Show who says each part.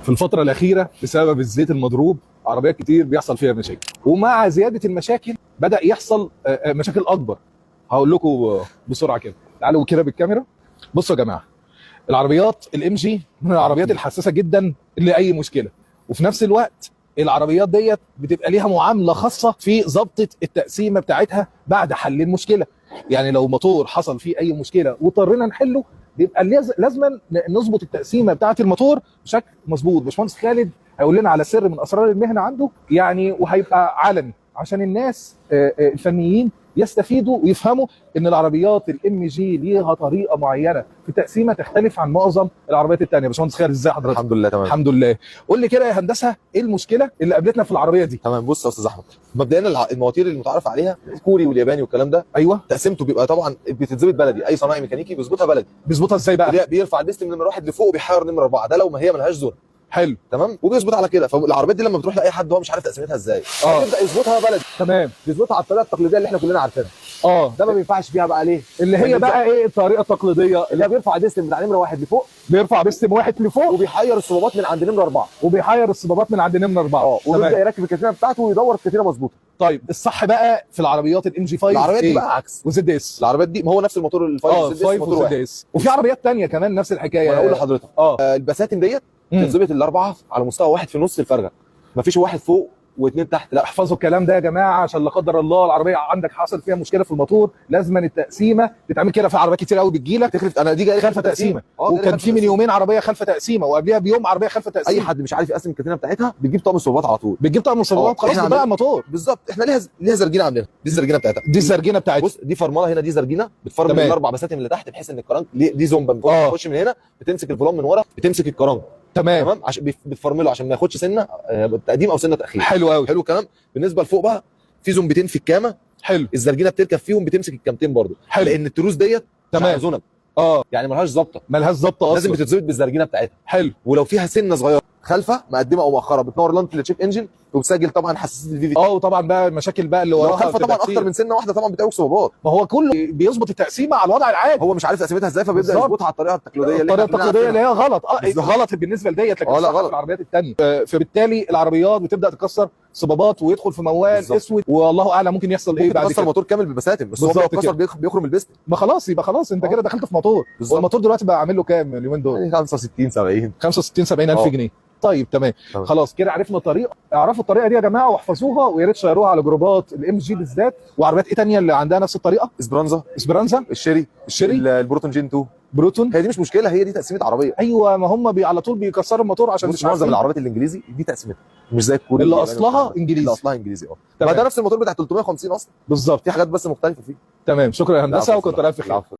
Speaker 1: في الفترة الأخيرة بسبب الزيت المضروب عربيات كتير بيحصل فيها مشاكل، ومع زيادة المشاكل بدأ يحصل مشاكل أكبر. هقول لكم بسرعة كده، تعالوا كده بالكاميرا. بصوا يا جماعة، العربيات الام جي من العربيات الحساسة جدا لأي مشكلة، وفي نفس الوقت العربيات ديت بتبقى ليها معاملة خاصة في ضبطة التقسيمة بتاعتها بعد حل المشكلة. يعني لو موتور حصل فيه أي مشكلة واضطرينا نحله، بيبقى لازما نظبط التقسيمه بتاعه الموتور بشكل مظبوط. باشمهندس خالد هيقول لنا على سر من اسرار المهنه عنده يعني، وهيبقى علني عشان الناس الفنيين يستفيدوا ويفهموا ان العربيات الام جي ليها طريقه معينه في تقسيمه تختلف عن معظم العربيات الثانيه. باشمهندس خالد ازاي حضرتك؟
Speaker 2: الحمد لله تمام.
Speaker 1: الحمد لله. قول لي كده يا هندسه، ايه المشكله اللي قابلتنا في العربيه دي؟
Speaker 2: تمام، بص يا استاذ احمد، مبدئيا المواتير المتعارف عليها الكوري والياباني والكلام ده،
Speaker 1: ايوه،
Speaker 2: تقسيمته بيبقى طبعا بتتظبط بلدي. اي صناعي ميكانيكي بيظبطها بلدي.
Speaker 1: بيظبطها ازاي بقى؟
Speaker 2: بيرفع البيست من نمره 1 لفوق وبيحير نمره 4، ده لو ما هي ملهاش زون.
Speaker 1: حلو،
Speaker 2: تمام، وبيظبط على كده. فالعربيات دي لما بتروح لاي حد هو مش عارف تقسيمتها ازاي، يبدا يظبطها بلدي.
Speaker 1: تمام،
Speaker 2: بيظبطها على الطريقه التقليديه اللي احنا كلنا عارفينها.
Speaker 1: ده
Speaker 2: ما بينفعش فيها بقى ليه؟
Speaker 1: اللي هي بقى ايه الطريقه التقليديه
Speaker 2: اللي هي بيرفع البيست بتاع نمره 1 لفوق،
Speaker 1: بيرفع بيستم واحد لفوق
Speaker 2: وبيحير الصبابات من عند نمره 4،
Speaker 1: وبيحير الصبابات من عند نمره 4،
Speaker 2: وبيبدا يركب الكتينه بتاعته ويدور الكتينه مظبوطه.
Speaker 1: طيب الصح بقى في العربيات الام جي 5
Speaker 2: العربيات دي بقى عكس
Speaker 1: وزد اس.
Speaker 2: العربيات دي ما هو نفس الموتور ال5
Speaker 1: وزد اس، وفي عربيات ثانيه كمان نفس الحكايه.
Speaker 2: انا اقول لحضرتك البساتم ديت تتظبط الاربعه على مستوى واحد في نص الفرغه، مفيش واحد فوق واثنين تحت. لا،
Speaker 1: احفظوا الكلام ده يا جماعه، عشان لا قدر الله العربيه عندك حصل فيها مشكله في الموتور، لازم التقسيمه تتعمل كده. في عربيات كتير قوي بتجيلك
Speaker 2: تخلف. انا دي جايه
Speaker 1: خلفه تقسيمه، وكان في من يومين عربيه خلفه تقسيمه، وقبلها بيوم عربيه خلفه تقسيمه.
Speaker 2: اي حد مش عارف يقسم الكتينه بتاعتها بتجيب طقم الصبابات على طول،
Speaker 1: بتجيب طقم الصبابات خلاص بقى الموتور.
Speaker 2: بالظبط، احنا ليها زرجينه عندنا، دي الزرجينه بتاعتها،
Speaker 1: دي الزرجينه بتاعتها.
Speaker 2: بص دي فرمله هنا، دي زرجينه بتفرمل الاربع بساتم اللي تحت، بحيث ان الكرنك دي زومبا بتخش من هنا، بتمسك الفولان من ورا، بتمسك الكرنك. تمام، عشان بتفرمله عشان ما ياخدش سنه تقديم او سنه تاخير.
Speaker 1: حلو قوي،
Speaker 2: حلو الكلام. بالنسبه لفوق بقى، في زومبتين في الكامه.
Speaker 1: حلو،
Speaker 2: الزرجينه بتركب فيهم، بتمسك الكامتين برضه.
Speaker 1: حلو،
Speaker 2: لان التروس ديت
Speaker 1: تمام
Speaker 2: زونب، يعني ملهاش ظابطه،
Speaker 1: اصلا
Speaker 2: لازم بتتظبط بالزرجينه بتاعتها.
Speaker 1: حلو،
Speaker 2: ولو فيها سنه صغيره خلفه مقدمه او مؤخره، بتنور لانت التشيك انجن، وبتسجل طبعا حساسيه الفي في.
Speaker 1: وطبعا بقى المشاكل بقى اللي وراها
Speaker 2: خلفه طبعا اكتر من سنه واحده طبعا بتعوج صبابات.
Speaker 1: ما هو كله بيظبط التقسيمه على الوضع العادي،
Speaker 2: هو مش عارف تقسيمتها ازاي، فبيبدا يظبطها على الطريقه التقليديه
Speaker 1: اللي هي غلط. غلط بالنسبه لديت، لكن
Speaker 2: لا غلط
Speaker 1: في العربيات الثانيه. فبالتالي العربيات بتبدا تكسر صبابات ويدخل في موال اسود، والله اعلم ممكن يحصل ايه بعد كده.
Speaker 2: يكسر الموتور كامل بالبساتم، بس هو بيتكسر بيخرم البست.
Speaker 1: ما خلاص، يبقى خلاص انت كده دخلت في موتور. والموتور دلوقتي بقى عامل له كام اليومين دول؟
Speaker 2: 65 70
Speaker 1: الف جنيه. طيب تمام، خلاص كده عرفنا طريقه. اعرفوا الطريقه دي يا جماعه واحفظوها، ويا ريت تشيروها على جروبات الام جي بالذات. وعربيات ايه ثانيه اللي عندها نفس الطريقه؟ اسبرانزا،
Speaker 2: الشيري، البروتون جين 2.
Speaker 1: بروتون،
Speaker 2: هي دي مش مشكله، هي دي تقسيمه عربيه.
Speaker 1: ايوه، ما هم على طول بيكسروا الموتور عشان
Speaker 2: مش معظم العربيات الانجليزي دي تقسيمتها، مش زي الكوري
Speaker 1: اللي اصلها انجليزي.
Speaker 2: اللي اصلها انجليزي ده نفس الموتور بتاع 350 اصلا
Speaker 1: بالظبط،
Speaker 2: في حاجات بس مختلفه فيه.
Speaker 1: تمام، شكرا يا هندسه، وكنت الف خير.